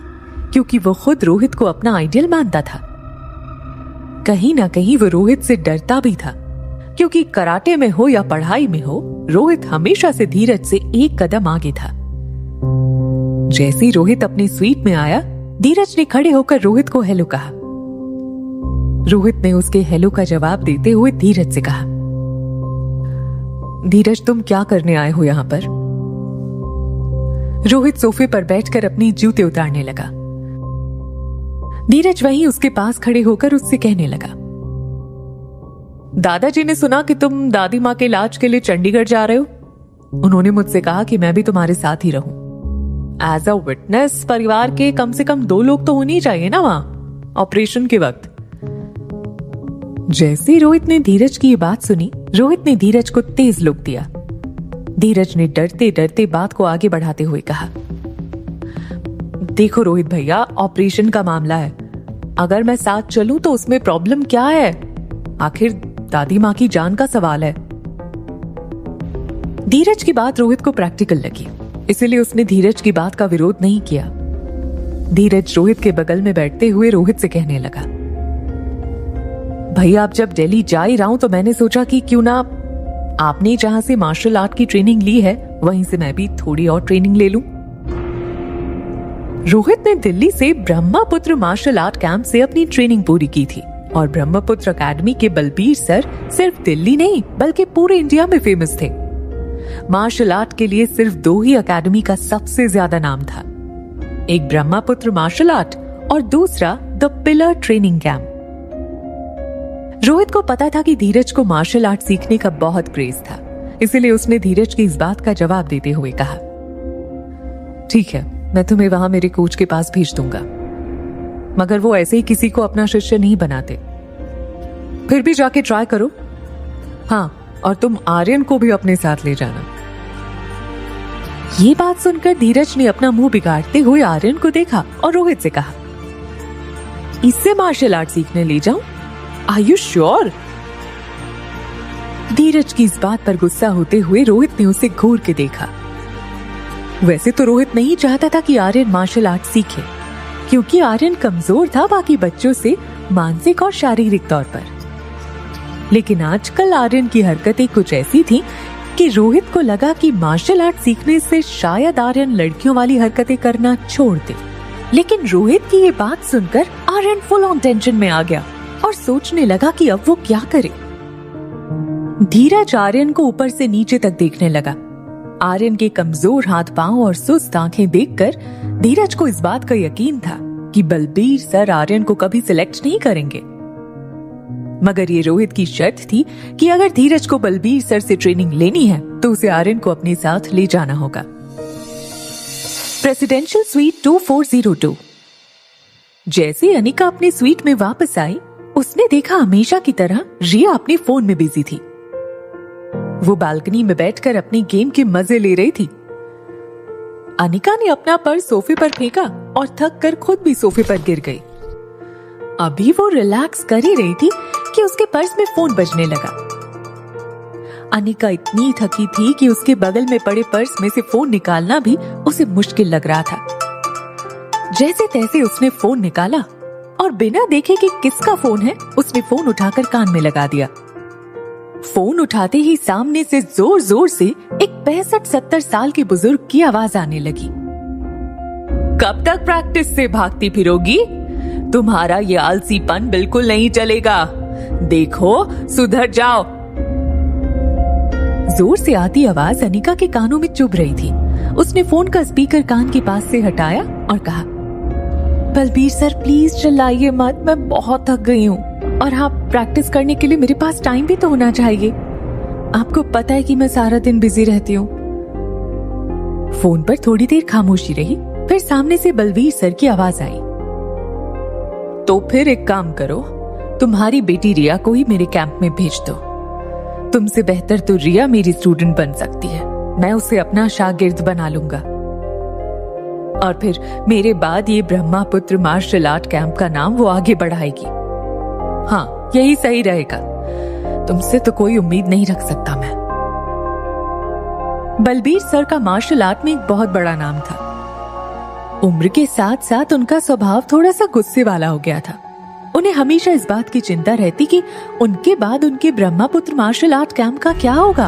क्योंकि वो खुद रोहित को अपना आइडियल मानता था। कहीं ना कहीं वो रोहित से डरता भी था, क्योंकि कराटे में हो या पढ़ाई में हो, रोहित हमेशा से धीरज से एक कदम आगे था। जैसे ही रोहित अपनी स्वीट में आया, धीरज ने खड़े होकर रोहित को हेलो कहा। रोहित ने उसके हेलो का जवाब देते हुए धीरज से कहा, धीरज, तुम क्या करने आए हो यहां पर? रोहित सोफे पर बैठकर अपनी जूते उतारने लगा। धीरज वहीं उसके पास खड़े होकर उससे कहने लगा, दादाजी ने सुना कि तुम दादी माँ के इलाज के लिए चंडीगढ़ जा रहे हो। उन्होंने मुझसे कहा कि मैं भी तुम्हारे साथ ही रहूं। एज अ विटनेस परिवार के कम से कम 2 लोग तो होने ही चाहिए ना वहां ऑपरेशन के वक्त। जैसे रोहित ने धीरज की ये बात सुनी, रोहित ने धीरज को तेज लुक दिया। धीरज ने डरते डरते बात को आगे बढ़ाते हुए कहा, देखो रोहित भैया, ऑपरेशन का मामला है। अगर मैं साथ चलूं तो उसमें प्रॉब्लम क्या है? आखिर दादी माँ की जान का सवाल है। धीरज की बात रोहित को प्रैक्टिकल लगी, इसलिए उसने धीरज की बात का विरोध नहीं किया। धीरज रोहित के बगल में बैठते हुए रोहित से कहने लगा, भैया, अब जब दिल्ली जा ही रहा हूं तो मैंने सोचा कि क्यों ना आपने जहां से मार्शल आर्ट की ट्रेनिंग ली है, वहीं से मैं भी थोड़ी और ट्रेनिंग ले लूं। रोहित ने दिल्ली से ब्रह्मपुत्र मार्शल आर्ट कैंप से अपनी ट्रेनिंग पूरी की थी, और ब्रह्मपुत्र अकेडमी के बलबीर सर सिर्फ दिल्ली नहीं बल्कि पूरे इंडिया में फेमस थे। मार्शल आर्ट के लिए सिर्फ 2 ही अकेडमी का सबसे ज्यादा नाम था, एक ब्रह्मपुत्र मार्शल आर्ट और दूसरा the pillar training camp. Rohit को पता था कि धीरज को मार्शल आर्ट सीखने का बहुत क्रेज था, इसलिए उसने धीरज की इस बात का जवाब देते हुए कहा, ठीक है, मैं तुम्हें वहां मेरे कोच के पास भेज दूंगा, मगर वो ऐसे ही किसी को अपना शिष्य नहीं बनाते। फिर भी जाके ट्राई करो। हाँ, और तुम आर्यन को भी अपने साथ ले जाना। ये बात सुनकर धीरज ने अपना मुंह बिगाड़ते हुए आर्यन को देखा और रोहित से कहा, इससे मार्शल आर्ट सीखने ले जाऊं? Are you sure? धीरज की इस बात पर गुस्सा होते हुए रोहित ने उसे घूर के देखा। वैसे तो रोहित नहीं चाहता था कि आर्यन मार्शल आर्ट सीखे, क्योंकि आर्यन कमजोर था बाकी बच्चों से मानसिक और शारीरिक तौर पर। लेकिन आजकल आर्यन की हरकतें कुछ ऐसी थीं कि रोहित को लगा कि मार्शल आर्ट सीखने से शायद आर्यन लड़कियों वाली हरकतें करना छोड़ दे। लेकिन रोहित की ये बात सुनकर आर्यन फुल ऑन टेंशन में आ गया और सोचने लगा कि अब वो क्या करे। धीरज आर्यन को ऊपर से नीचे तक देखने लगा। आर्यन के कमजोर हाथ पांव और सुस्त आंखें देखकर धीरज को इस बात का यकीन था कि बलबीर सर आर्यन को कभी सिलेक्ट नहीं करेंगे। मगर ये रोहित की शर्त थी कि अगर धीरज को बलबीर सर से ट्रेनिंग लेनी है तो उसे आर्यन को अपने साथ ले जाना होगा। Presidential suite 2402। जैसे अनिका अपने स्वीट में वापस आई, उसने देखा हमेशा की तरह रिया अपने फोन में बिजी थी। वो बालकनी में बैठकर अपनी गेम के मजे ले रही थी। अनिका ने अपना पर्स सोफे पर फेंका और थक कर खुद भी सोफे पर गिर गई। अभी वो रिलैक्स कर ही रही थी कि उसके पर्स में फोन बजने लगा। अनिका इतनी थकी थी कि उसके बगल में पड़े पर्स में से फोन निकालना भी उसे मुश्किल लग रहा था। जैसे तैसे उसने फोन निकाला और बिना देखे कि किसका फोन है, उसने फोन उठाकर कान में लगा दिया। फोन उठाते ही सामने से जोर जोर से एक 65-70 साल के बुजुर्ग की आवाज आने लगी। कब तक प्रैक्टिस से भागती फिरोगी? तुम्हारा ये आलसीपन बिल्कुल नहीं चलेगा। देखो, सुधर जाओ। जोर से आती आवाज अनिका के कानों में चुभ रही थी। उसने फोन का स्पीकर कान के पास से हटाया और कहा, बलबीर सर प्लीज चिल्लाइए मत, मैं बहुत थक गई हूँ। और हाँ, प्रैक्टिस करने के लिए मेरे पास टाइम भी तो होना चाहिए। आपको पता है कि मैं सारा दिन बिजी रहती हूँ। फोन पर थोड़ी देर खामोशी रही, फिर सामने से बलबीर सर की आवाज आई। तो फिर एक काम करो, तुम्हारी बेटी रिया को ही मेरे कैंप में भेज दो। तुमसे बेहतर तो रिया मेरी स्टूडेंट बन सकती है। मैं उसे अपना शागिर्द बना लूंगा और फिर मेरे बाद ये ब्रह्मापुत्र मार्शल आर्ट कैंप का नाम वो आगे बढ़ाएगी। हाँ, यही सही रहेगा। तुमसे तो कोई उम्मीद नहीं रख सकता मैं। बलबीर सर का मार्शल आर्ट में एक बहुत बड़ा नाम था। उम्र के साथ साथ उनका स्वभाव थोड़ा सा गुस्से वाला हो गया था। उन्हें हमेशा इस बात की चिंता रहती कि उनके बाद उनके ब्रह्मापुत्र मार्शल आर्ट कैंप का क्या होगा।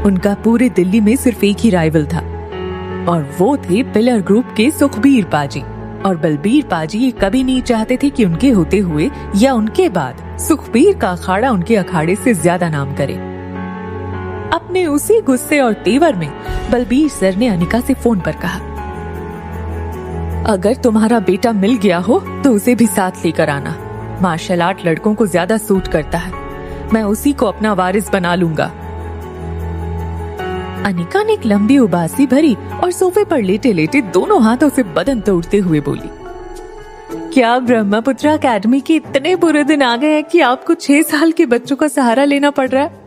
उनका पूरे दिल्ली में सिर्फ एक ही राइवल था और वो थे पिलर ग्रुप के सुखबीर पाजी। और बलबीर पाजी ये कभी नहीं चाहते थे कि उनके होते हुए या उनके बाद सुखबीर का अखाड़ा उनके अखाड़े से ज्यादा नाम करे। अपने उसी गुस्से और तेवर में बलबीर सर ने अनिका से फोन पर कहा, अगर तुम्हारा बेटा मिल गया हो तो उसे भी साथ लेकर आना। मार्शल आर्ट लड़कों को ज्यादा सूट करता है। मैं उसी को अपना वारिस बना लूंगा। अनिका ने एक लंबी उबासी भरी और सोफे पर लेटे लेटे दोनों हाथों से बदन तोड़ते हुए बोली, क्या ब्रह्मपुत्र अकेडमी के इतने बुरे दिन आ गए हैं कि आपको 6 साल के बच्चों का सहारा लेना पड़ रहा है?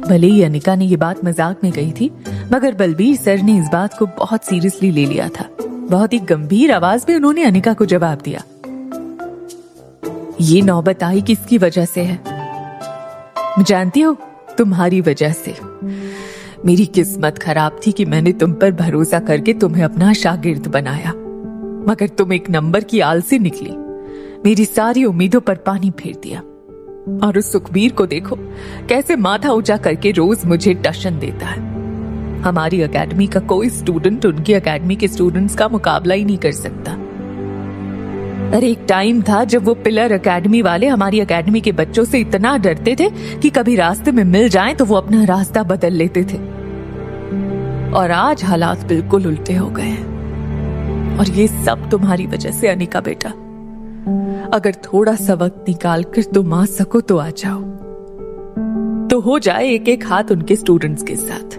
भले ही अनिका ने ये बात मजाक में कही थी, मगर बलबीर सर ने इस बात को बहुत सीरियसली ले लिया था। बहुत ही गंभीर आवाज में उन्होंने अनिका को जवाब दिया, ये नौबत आई किसकी वजह से है? जानती हो, तुम्हारी वजह से। मेरी किस्मत खराब थी कि मैंने तुम पर भरोसा करके तुम्हें अपना शागिर्द बनाया, मगर तुम एक नंबर की आलसी निकली। मेरी सारी उम्मीदों पर पानी फेर दिया। और उस सुखबीर को देखो कैसे माथा ऊंचा करके रोज मुझे टशन देता है। हमारी एकेडमी का कोई स्टूडेंट उनकी एकेडमी के स्टूडेंट्स का मुकाबला ही नहीं कर सकता। अरे एक टाइम था जब वो पिलर एकेडमी वाले हमारी एकेडमी के बच्चों से इतना डरते थे कि कभी रास्ते में मिल जाएं तो वो अपना रास्ता बदल लेते थे। और आज हालात बिल्कुल उल्टे हो गए हैं। और ये सब तुम्हारी वजह से अनिका बेटा। अगर थोड़ा सा वक्त निकाल कर तुम आ सको तो आ जाओ, तो हो जाए एक एक हाथ उनके स्टूडेंट्स के साथ।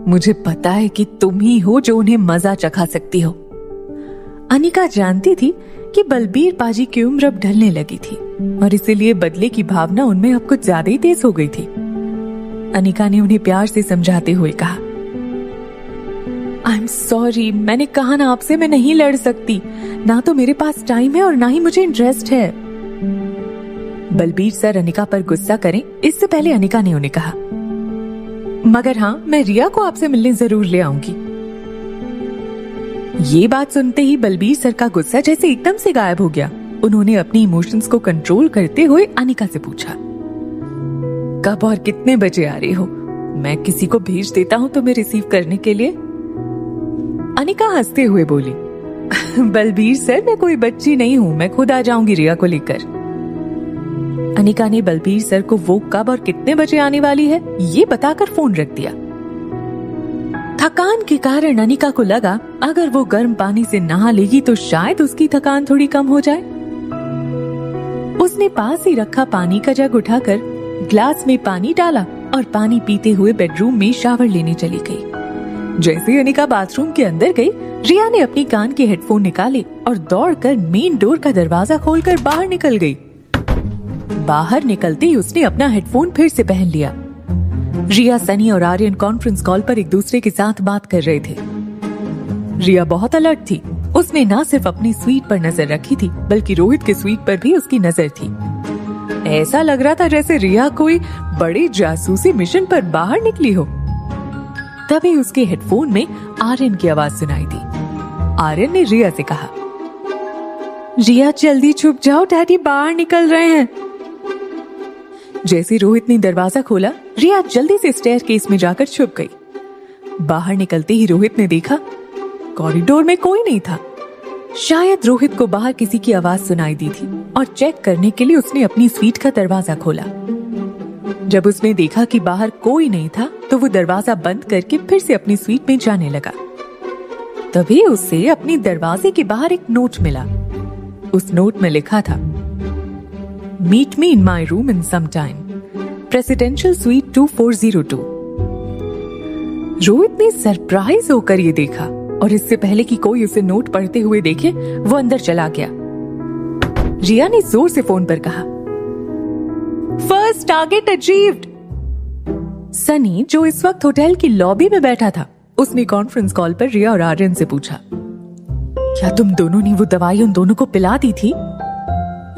मुझे पता है कि तुम ही हो जो उन्हें मजा चखा सकती हो। अनिका जानती थी कि बलबीर पाजी की उम्र अब ढलने लगी थी और इसीलिए बदले की भावना उनमें अब कुछ ज्यादा ही तेज हो गई थी। अनिका ने उन्हें प्यार से समझाते हुए कहा, आई एम सॉरी, मैंने कहा ना आपसे, मैं नहीं लड़ सकती। ना तो मेरे पास टाइम है और ना ही मुझे इंटरेस्ट है। बलबीर सर अनिका पर गुस्सा करें इससे पहले अनिका ने उन्हें कहा, मगर हाँ, मैं रिया को आपसे मिलने जरूर ले आऊंगी। ये बात सुनते ही बलबीर सर का गुस्सा जैसे एकदम से गायब हो गया। उन्होंने अपनी इमोशंस को कंट्रोल करते हुए अनिका से पूछा, कब और कितने बजे आ रही हो? मैं किसी को भेज देता हूँ तुम्हें रिसीव करने के लिए। अनिका हंसते हुए बोली, बलबीर सर, मैं कोई बच्ची नहीं हूँ, मैं खुद आ जाऊंगी रिया को लेकर। अनिका ने बलबीर सर को वो कब और कितने बजे आने वाली है ये बताकर फोन रख दिया। थकान के कारण अनिका को लगा अगर वो गर्म पानी से नहा लेगी तो शायद उसकी थकान थोड़ी कम हो जाए। उसने पास ही रखा पानी का जग उठाकर ग्लास में पानी डाला और पानी पीते हुए बेडरूम में शावर लेने चली गई। जैसे अनिका बाथरूम के अंदर गई, रिया ने अपनी कान के हेडफोन निकाले और दौड़कर मेन डोर का दरवाजा खोलकर बाहर निकल गई। बाहर निकलते ही उसने अपना हेडफोन फिर से पहन लिया। रिया, सनी और आर्यन कॉन्फ्रेंस कॉल पर एक दूसरे के साथ बात कर रहे थे। रिया बहुत अलर्ट थी। उसने ना सिर्फ अपनी स्वीट पर नजर रखी थी, बल्कि रोहित के स्वीट पर भी उसकी नजर थी। ऐसा लग रहा था जैसे रिया कोई बड़े जासूसी मिशन पर बाहर निकली हो। तभी उसके हेडफोन में आर्यन की आवाज सुनाई दी। आर्यन ने रिया से कहा, रिया जल्दी छुप जाओ, डैडी बाहर निकल रहे हैं। जैसे रोहित ने दरवाजा खोला, रिया जल्दी से स्टेयरकेस में जाकर छुप गई। बाहर निकलते ही रोहित ने देखा कॉरिडोर में कोई नहीं था। शायद रोहित को बाहर किसी की आवाज सुनाई दी थी और चेक करने के लिए उसने अपनी स्वीट का दरवाजा खोला। जब उसने देखा कि बाहर कोई नहीं था, तो वो दरवाजा बंद करके फिर से अपनी स्वीट में जाने लगा। तभी उसे अपने दरवाजे के बाहर एक नोट मिला। उस नोट में लिखा था, meet me in my room in some time, presidential suite 2402। Rohit ने सरप्राइज होकर ये देखा और इससे पहले कि कोई उसे नोट पढ़ते हुए देखे, वो अंदर चला गया। रिया ने जोर से फोन पर कहा, फर्स्ट टारगेट अचीव्ड। सनी, जो इस वक्त होटल की लॉबी में बैठा था, उसने कॉन्फ्रेंस कॉल पर रिया और आर्यन से पूछा, क्या तुम दोनों ने वो दवाई उन दोनों को पिला दी थी?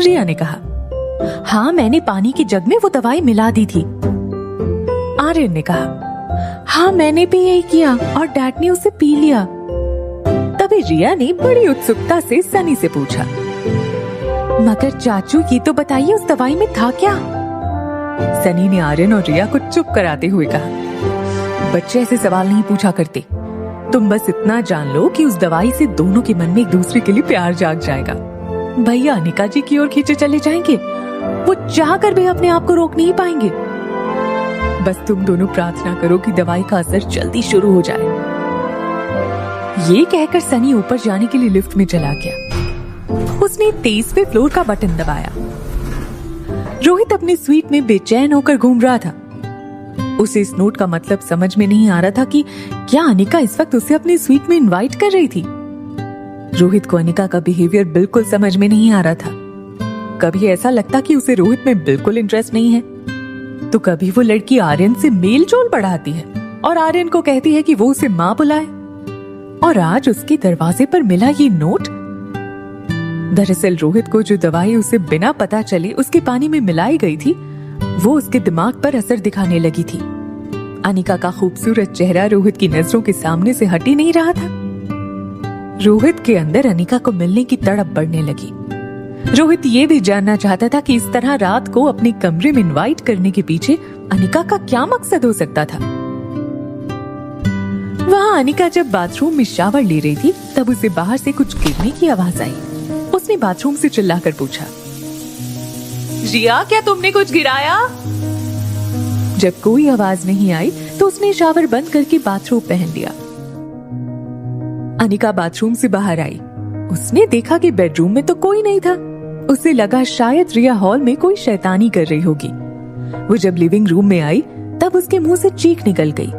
रिया ने कहा, हाँ, मैंने पानी के जग में वो दवाई मिला दी थी। आर्यन ने कहा, हाँ, मैंने भी यही किया और डैड ने उसे पी लिया। तभी रिया ने बड़ी उत्सुकता से सनी से पूछा, मगर चाचू, ये तो बताइए उस दवाई में था क्या? सनी ने आर्यन और रिया को चुप कराते हुए कहा, बच्चे ऐसे सवाल नहीं पूछा करते। तुम बस इतना जान लो कि उस दवाई से दोनों के मन में एक दूसरे के लिए प्यार जाग जाएगा। भैया अनिका जी की ओर खींचे चले जाएंगे। वो चाह कर भी अपने आप को रोक नहीं पाएंगे। बस तुम दोनों प्रार्थना करो कि दवाई का असर जल्दी शुरू हो जाए। ये कहकर सनी ऊपर जाने के लिए लिफ्ट में चला गया। उसने 23वें फ्लोर का बटन दबाया। रोहित अपनी स्वीट में बेचैन होकर घूम रहा था। उसे इस नोट का मतलब समझ में नहीं आ रहा था कि क्या अनिका इस वक्त उसे अपनी स्वीट में इनवाइट कर रही थी। रोहित को अनिका का बिहेवियर बिल्कुल समझ में नहीं आ रहा था। कभी ऐसा लगता कि उसे रोहित में बिल्कुल इंटरेस्ट नहीं है, तो कभी वो लड़की आर्यन से मेल जोल बढ़ाती है और आर्यन को कहती है कि वो उसे माँ बुलाए। और आज उसके दरवाजे पर मिला ये नोट। दरअसल रोहित को जो दवाई उसे बिना पता चले उसके पानी में मिलाई गई थी, वो उसके दिमाग पर असर दिखाने लगी थी। अनिका का खूबसूरत चेहरा रोहित की नजरों के सामने से हट ही नहीं रहा था। रोहित के अंदर अनिका को मिलने की तड़प बढ़ने लगी। रोहित ये भी जानना चाहता था कि इस तरह रात को अपने कमरे में इनवाइट करने के पीछे अनिका का क्या मकसद हो सकता था। वहाँ अनिका जब बाथरूम में शावर ले रही थी, तब उसे बाहर से कुछ गिरने की आवाज आई। उसने बाथरूम से चिल्लाकर पूछा, रिया, क्या तुमने कुछ गिराया? जब कोई आवाज नहीं आई तो उसने शावर बंद करके बाथरूम पहन लिया। अनिका बाथरूम से बाहर आई। उसने देखा कि बेडरूम में तो कोई नहीं था। उसे लगा शायद रिया हॉल में कोई शैतानी कर रही होगी। वो जब लिविंग रूम में आई, तब उसके मुंह से चीख निकल गई।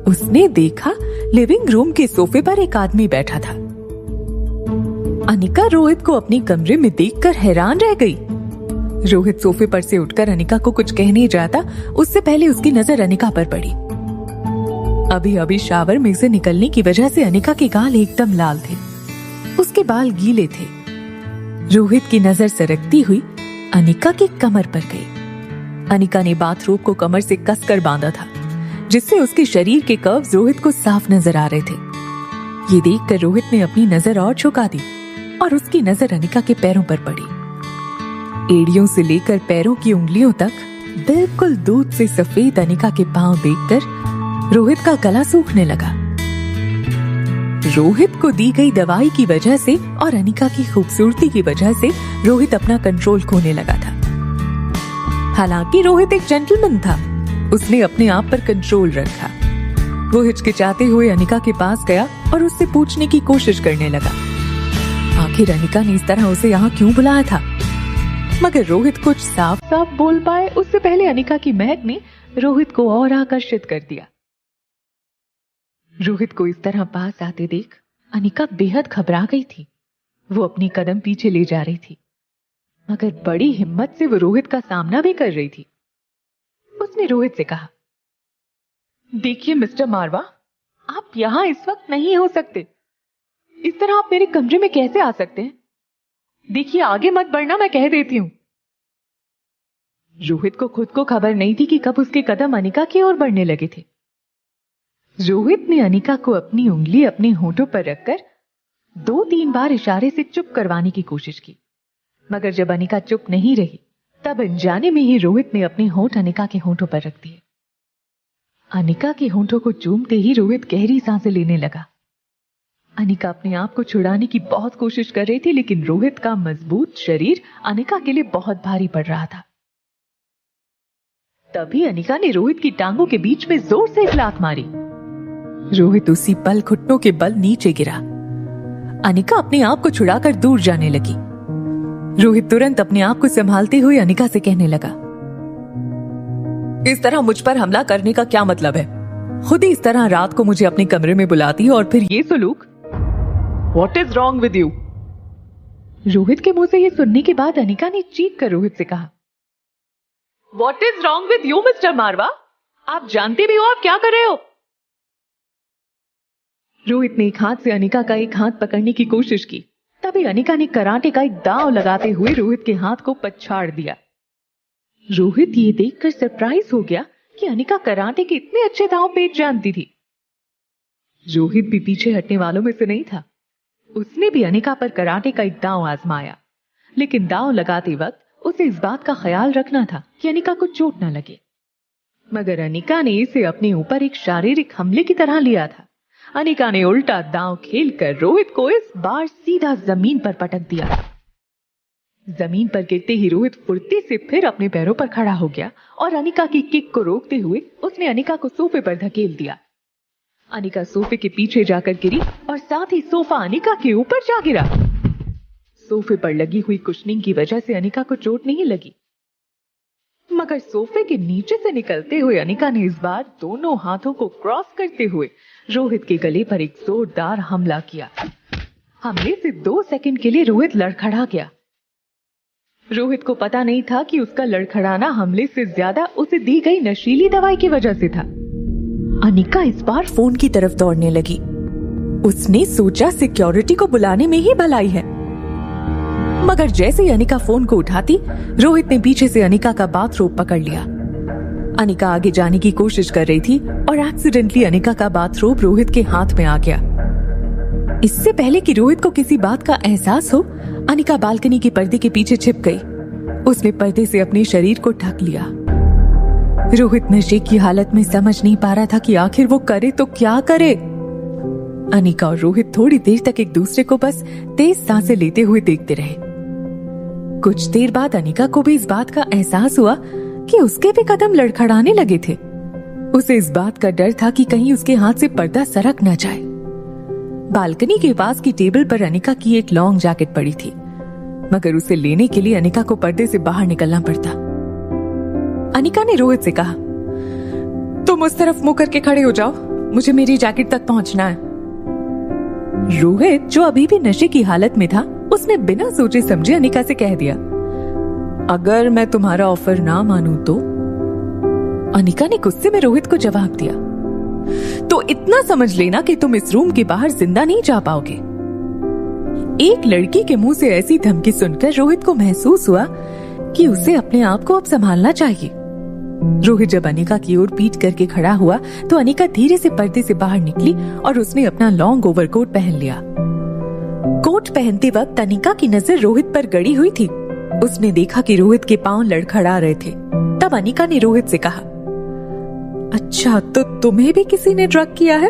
उसने देखा लिविंग रूम के सोफे पर एक आदमी बैठा था। अनिका रोहित को अपने कमरे में देखकर हैरान रह गई। रोहित सोफे पर से उठकर अनिका को कुछ कहने जाता, उससे पहले उसकी नजर अनिका पर पड़ी। अभी अभी शावर में से निकलने की वजह से अनिका के गाल एकदम लाल थे। उसके बाल गीले थे। रोहित की नजर सरकती हुई अनिका की कमर पर गई। अनिका ने बाथरोब को कमर से कसकर बांधा था, जिससे उसके शरीर के कर्व्स रोहित को साफ नजर आ रहे थे। ये देखकर रोहित ने अपनी नजर और झुका दी और उसकी नजर अनिका के पैरों पर पड़ी। एड़ियों से लेकर पैरों की उंगलियों तक बिल्कुल दूध से सफेद अनिका के पांव देखकर रोहित का गला सूखने लगा। रोहित को दी गई दवाई की वजह से और अनिका की खूबसूरती की वजह से रोहित अपना कंट्रोल खोने लगा था। हालांकि रोहित एक जेंटलमैन था, उसने अपने आप पर कंट्रोल रखा। वो हिचकिचाते हुए अनिका के पास गया और उससे पूछने की कोशिश करने लगा, आखिर अनिका ने इस तरह उसे यहाँ क्यों बुलाया था। मगर रोहित कुछ साफ साफ बोल पाए उससे पहले अनिका की महक ने रोहित को और आकर्षित कर दिया। रोहित को इस तरह पास आते देख अनिका बेहद घबरा गई थी। वो अपनी कदम पीछे ले जा रही थी, मगर बड़ी हिम्मत से वो रोहित का सामना भी कर रही थी। उसने रोहित से कहा, देखिए मिस्टर मारवा, आप यहां इस वक्त नहीं हो सकते। इस तरह आप मेरे कमरे में कैसे आ सकते हैं? देखिए आगे मत बढ़ना, मैं कह देती हूं। रोहित को खुद को खबर नहीं थी कि कब उसके कदम अनिका की ओर बढ़ने लगे थे। रोहित ने अनिका को अपनी उंगली अपने होठों पर रखकर 2-3 बार इशारे से चुप करवाने की कोशिश की, मगर जब अनिका चुप नहीं रही तब अनजाने में ही रोहित ने अपने होठ अनिका के होठों पर रख दिए। अनिका के होठों को चूमते ही रोहित गहरी सांसें लेने लगा। अनिका अपने आप को छुड़ाने की बहुत कोशिश कर रही थी, लेकिन रोहित का मजबूत शरीर अनिका के लिए बहुत भारी पड़ रहा था। तभी अनिका ने रोहित की टांगों के बीच में जोर से एक लात मारी। रोहित उसी पल घुटनों के बल नीचे गिरा। अनिका अपने आप को छुड़ाकर दूर जाने लगी। रोहित तुरंत अपने आप को संभालते हुए अनिका से कहने लगा, इस तरह मुझ पर हमला करने का क्या मतलब है? खुद ही इस तरह रात को मुझे अपने कमरे में बुलाती और फिर ये सलूक। What is wrong with you? Rohit के मुंह से ये सुनने के बाद अनिका ने चीख कर रोहित से कहा, What is wrong with you, mister Marwa? आप जानते भी हो आप क्या कर रहे हो? रोहित ने एक हाथ से अनिका का एक हाथ पकड़ने की कोशिश की। तभी अनिका ने कराटे का एक दांव लगाते हुए रोहित के हाथ को पछाड़ दिया। रोहित ये देखकर सरप्राइज हो गया कि अनिका कराटे के इतने अच्छे दांव पेच जानती थी। रोहित भी पीछे हटने वालों में से नहीं था। उसने भी अनिका पर कराटे का एक दांव आजमाया, लेकिन दांव लगाते वक्त उसे इस बात का ख्याल रखना था कि अनिका को चोट न लगे। मगर अनिका ने इसे अपने ऊपर एक शारीरिक हमले की तरह लिया था। अनिका ने उल्टा दांव खेलकर रोहित को इस बार सीधा जमीन पर पटक दिया। जमीन पर गिरते ही रोहित फुर्ती से फिर अपने पैरों पर खड़ा हो गया और अनिका की किक को रोकते हुए उसने अनिका को सोफे पर धकेल दिया। अनिका सोफे के पीछे जाकर गिरी और साथ ही सोफा अनिका के ऊपर जा गिरा। सोफे पर लगी हुई कुशनिंग की वजह से अनिका को चोट नहीं लगी, मगर सोफे के नीचे से निकलते हुए अनिका ने इस बार दोनों हाथों को क्रॉस करते हुए रोहित के गले पर एक जोरदार हमला किया। हमले से 2 सेकंड के लिए रोहित लड़खड़ा गया। रोहित को पता नहीं था कि उसका लड़खड़ाना हमले से ज्यादा उसे दी गई नशीली दवाई की वजह से था। अनिका इस बार फोन की तरफ दौड़ने लगी। उसने सोचा सिक्योरिटी को बुलाने में ही भलाई है, मगर जैसे ही अनिका फोन को उठाती रोहित ने पीछे से अनिका का बाथरोब पकड़ लिया। अनिका आगे जाने की कोशिश कर रही थी और एक्सीडेंटली अनिका का बाथरोब रोहित के हाथ में आ गया। इससे पहले कि रोहित को किसी बात का एहसास हो, अनिका बालकनी के पर्दे के पीछे छिप गई। उसने पर्दे से अपने शरीर को ढक लिया। रोहित नशे की हालत में समझ नहीं पा रहा था कि आखिर वो करे तो क्या करे। अनिका और रोहित थोड़ी देर तक एक दूसरे को बस तेज सांसें लेते हुए देखते रहे। कुछ देर बाद अनिका को भी इस बात का एहसास हुआ कि उसके भी कदम लड़खड़ाने लगे थे। उसे इस बात का डर था कि कहीं उसके हाथ से पर्दा सरक न जाए। बालकनी के पास की टेबल पर अनिका की एक लॉन्ग जैकेट पड़ी थी, मगर उसे लेने के लिए अनिका को पर्दे से बाहर निकलना पड़ता। अनिका ने रोहित से कहा, तुम उस तरफ मुंह करके खड़े हो जाओ, मुझे मेरी जैकेट तक पहुंचना है। रोहित, जो अभी भी नशे की हालत में था, उसने बिना सोचे समझे अनिका से कह दिया, अगर मैं तुम्हारा ऑफर ना मानूं तो? अनिका ने गुस्से में रोहित को जवाब दिया, तो इतना समझ लेना कि तुम इस रूम के बाहर जिंदा नहीं जा पाओगे। एक लड़की के मुंह से ऐसी धमकी सुनकर रोहित को महसूस हुआ कि उसे अपने आप को अब संभालना चाहिए। रोहित जब अनिका की ओर पीठ करके खड़ा हुआ तो अनिका धीरे से पर्दे से बाहर निकली और उसने अपना लॉन्ग ओवरकोट पहन लिया। कोट पहनते वक्त अनिका की नजर रोहित पर गड़ी हुई थी। उसने देखा कि रोहित के पांव लड़खड़ा रहे थे। तब अनिका ने रोहित से कहा, अच्छा, तो तुम्हें भी किसी ने ड्रग किया है?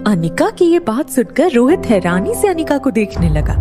अनिका की ये बात सुनकर रोहित हैरानी से अनिका को देखने लगा।